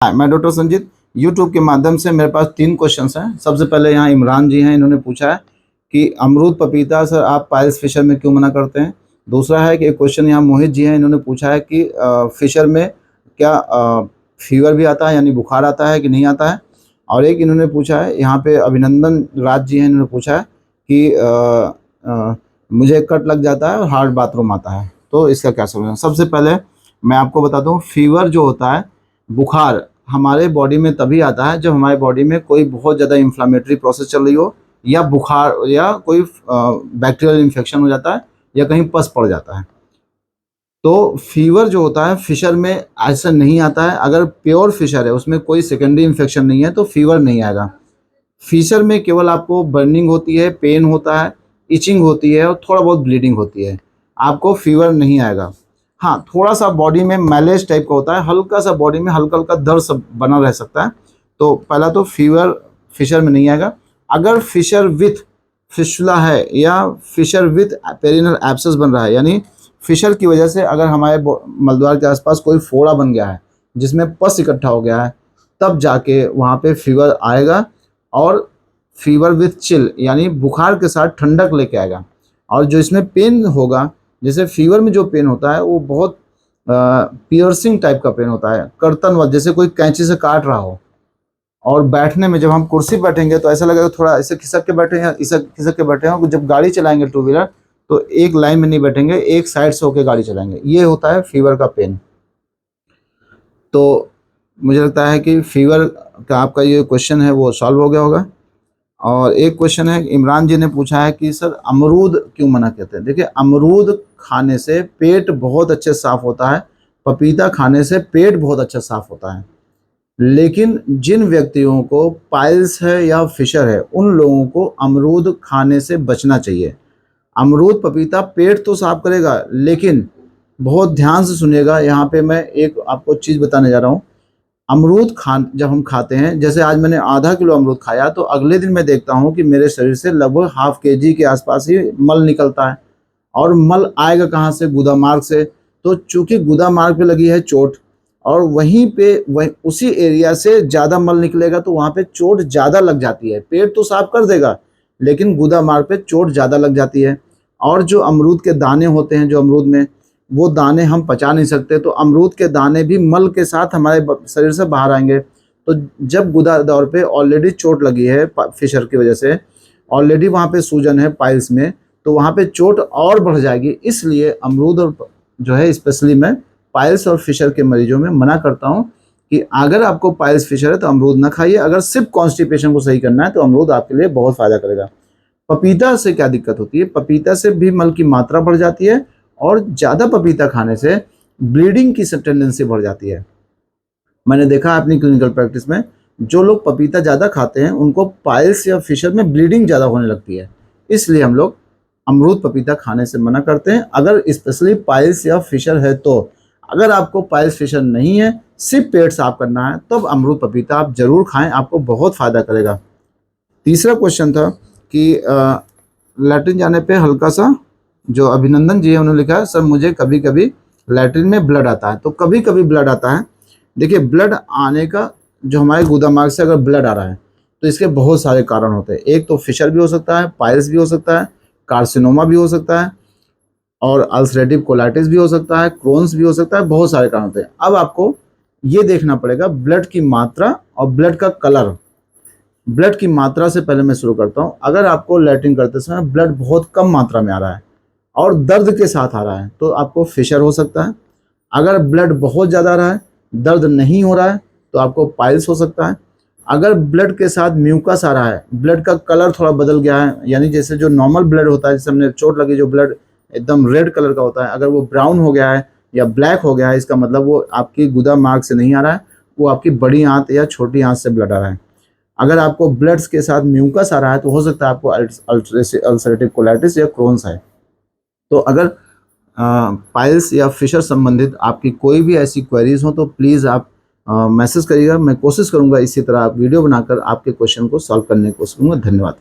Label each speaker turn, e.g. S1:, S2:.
S1: मैं doctor Sanjeet YouTube के माध्यम से मेरे पास 3 क्वेश्चंस हैं। सबसे पहले यहाँ इमरान जी हैं, इन्होंने पूछा है कि अमरूद पपीता सर आप पाइल्स फिशर में क्यों मना करते हैं। दूसरा है कि एक क्वेश्चन यहाँ मोहित जी हैं, इन्होंने पूछा है कि फिशर में क्या फीवर भी आता है यानी बुखार आता है कि नहीं आता है। और एक इन्होंने पूछा है यहाँ पे अभिनंदन राज जी हैं, इन्होंने पूछा है कि मुझे कट लग जाता है और हार्ड बाथरूम आता है, तो इसका क्या समझना। सबसे पहले मैं आपको बताता हूँ, फीवर जो होता है, बुखार हमारे बॉडी में तभी आता है जब हमारे बॉडी में कोई बहुत ज़्यादा इन्फ्लामेटरी प्रोसेस चल रही हो, या बुखार या कोई बैक्टीरियल इन्फेक्शन हो जाता है, या कहीं पस पड़ जाता है। तो फीवर जो होता है फिशर में ऐसा नहीं आता है। अगर प्योर फिशर है, उसमें कोई सेकेंडरी इन्फेक्शन नहीं है, तो फीवर नहीं आएगा। फिशर में केवल आपको बर्निंग होती है, पेन होता है, इचिंग होती है और थोड़ा बहुत ब्लीडिंग होती है, आपको फीवर नहीं आएगा। हाँ, थोड़ा सा बॉडी में मैलेज टाइप का होता है, हल्का सा बॉडी में हल्का हल्का दर्द सब बना रह सकता है। तो पहला तो फीवर फिशर में नहीं आएगा। अगर फिशर विथ फिशुला है या फिशर विथ पेरिनल एब्सेस बन रहा है, यानी फिशर की वजह से अगर हमारे मलद्वार के आसपास कोई फोड़ा बन गया है जिसमें पस इकट्ठा हो गया है, तब जाके वहाँ पे फीवर आएगा। और फीवर विथ चिल यानी बुखार के साथ ठंडक लेके आएगा। और जो इसमें पेन होगा, जैसे फीवर में जो पेन होता है वो बहुत पियर्सिंग टाइप का पेन होता है, कर्तन वाला, जैसे कोई कैंची से काट रहा हो। और बैठने में जब हम कुर्सी पर बैठेंगे तो ऐसा लगेगा थोड़ा ऐसे खिसक के बैठे हैं, इसे खिसक के बैठे हैं। जब गाड़ी चलाएंगे टू व्हीलर तो एक लाइन में नहीं बैठेंगे, एक साइड से होकर गाड़ी चलाएंगे। ये होता है फीवर का पेन। तो मुझे लगता है कि फीवर का आपका ये क्वेश्चन है वो सॉल्व हो गया होगा। और एक क्वेश्चन है, इमरान जी ने पूछा है कि सर अमरूद क्यों मना कहते हैं। देखिए, अमरूद खाने से पेट बहुत अच्छे साफ़ होता है, पपीता खाने से पेट बहुत अच्छा साफ़ होता है। लेकिन जिन व्यक्तियों को पाइल्स है या फिशर है, उन लोगों को अमरूद खाने से बचना चाहिए। अमरूद पपीता पेट तो साफ़ करेगा, लेकिन बहुत ध्यान से सुनिएगा, यहाँ पे मैं एक आपको चीज़ बताने जा रहा हूँ। अमरूद जब हम खाते हैं, जैसे आज मैंने आधा किलो अमरूद खाया, तो अगले दिन मैं देखता हूँ कि मेरे शरीर से लगभग ½ kg के आसपास ही मल निकलता है। और मल आएगा कहाँ से? गुदा मार्ग से। तो चूंकि गुदा मार्ग पे लगी है चोट, और वहीं पे उसी एरिया से ज़्यादा मल निकलेगा, तो वहाँ पे चोट ज़्यादा लग जाती है। पेट तो साफ कर देगा, लेकिन गुदा मार्ग पे चोट ज़्यादा लग जाती है। और जो अमरूद के दाने होते हैं, जो अमरूद में, वो दाने हम पचा नहीं सकते, तो अमरूद के दाने भी मल के साथ हमारे शरीर से बाहर आएंगे। तो जब गुदा दौर पे ऑलरेडी चोट लगी है फिशर की वजह से, ऑलरेडी वहाँ पे सूजन है पाइल्स में, तो वहाँ पे चोट और बढ़ जाएगी। इसलिए अमरूद और जो है, स्पेशली मैं पाइल्स और फिशर के मरीजों में मना करता हूँ कि अगर आपको पाइल्स फिशर है तो अमरूद ना खाइए। अगर सिर्फ कॉन्स्टिपेशन को सही करना है तो अमरूद आपके लिए बहुत फ़ायदा करेगा। पपीता से क्या दिक्कत होती है? पपीता से भी मल की मात्रा बढ़ जाती है, और ज़्यादा पपीता खाने से ब्लीडिंग की टेंडेंसी बढ़ जाती है। मैंने देखा अपनी क्लिनिकल प्रैक्टिस में, जो लोग पपीता ज़्यादा खाते हैं उनको पाइल्स या फिशर में ब्लीडिंग ज़्यादा होने लगती है। इसलिए हम लोग अमरूद पपीता खाने से मना करते हैं, अगर स्पेशली पाइल्स या फिशर है तो। अगर आपको पाइल्स फिशर नहीं है, सिर्फ पेट साफ करना है, तब अमरूद पपीता आप ज़रूर खाएँ, आपको बहुत फ़ायदा करेगा। तीसरा क्वेश्चन था कि लैट्रिन जाने पे हल्का सा, जो अभिनंदन जी है उन्होंने लिखा है, सर मुझे कभी कभी लैट्रिन में ब्लड आता है। तो कभी कभी ब्लड आता है। देखिए, ब्लड आने का, जो हमारे गुदा मार्ग से अगर ब्लड आ रहा है, तो इसके बहुत सारे कारण होते हैं। एक तो फिशर भी हो सकता है, पाइल्स भी हो सकता है, कार्सिनोमा भी हो सकता है, और अल्सरेटिव कोलाइटिस भी हो सकता है, क्रोन्स भी हो सकता है, बहुत सारे कारण होते हैं। अब आपको ये देखना पड़ेगा ब्लड की मात्रा और ब्लड का कलर। ब्लड की मात्रा से पहले मैं शुरू करता हूँ। अगर आपको लैट्रिन करते समय ब्लड बहुत कम मात्रा में आ रहा है और दर्द के साथ आ रहा है, तो आपको फिशर हो सकता है। अगर ब्लड बहुत ज़्यादा आ रहा है, दर्द नहीं हो रहा है, तो आपको पाइल्स हो सकता है। अगर ब्लड के साथ म्यूकस आ रहा है, ब्लड का कलर थोड़ा बदल गया है, यानी जैसे जो नॉर्मल ब्लड होता है, जैसे हमने चोट लगी जो ब्लड एकदम रेड कलर का होता है, अगर वो ब्राउन हो गया है या ब्लैक हो गया है, इसका मतलब वो आपकी गुदा मार्ग से नहीं आ रहा है, वो आपकी बड़ी आंत या छोटी आंत से ब्लड आ रहा है। अगर आपको ब्लड्स के साथ म्यूकस आ रहा है, तो हो सकता है आपको अल्सरेटिव कोलाइटिस या क्रोन्स है। तो अगर पाइल्स या फिशर संबंधित आपकी कोई भी ऐसी क्वेरीज हो, तो प्लीज़ आप मैसेज करिएगा। मैं कोशिश करूंगा इसी तरह वीडियो बनाकर आपके क्वेश्चन को सॉल्व करने की कोशिश करूंगा। धन्यवाद।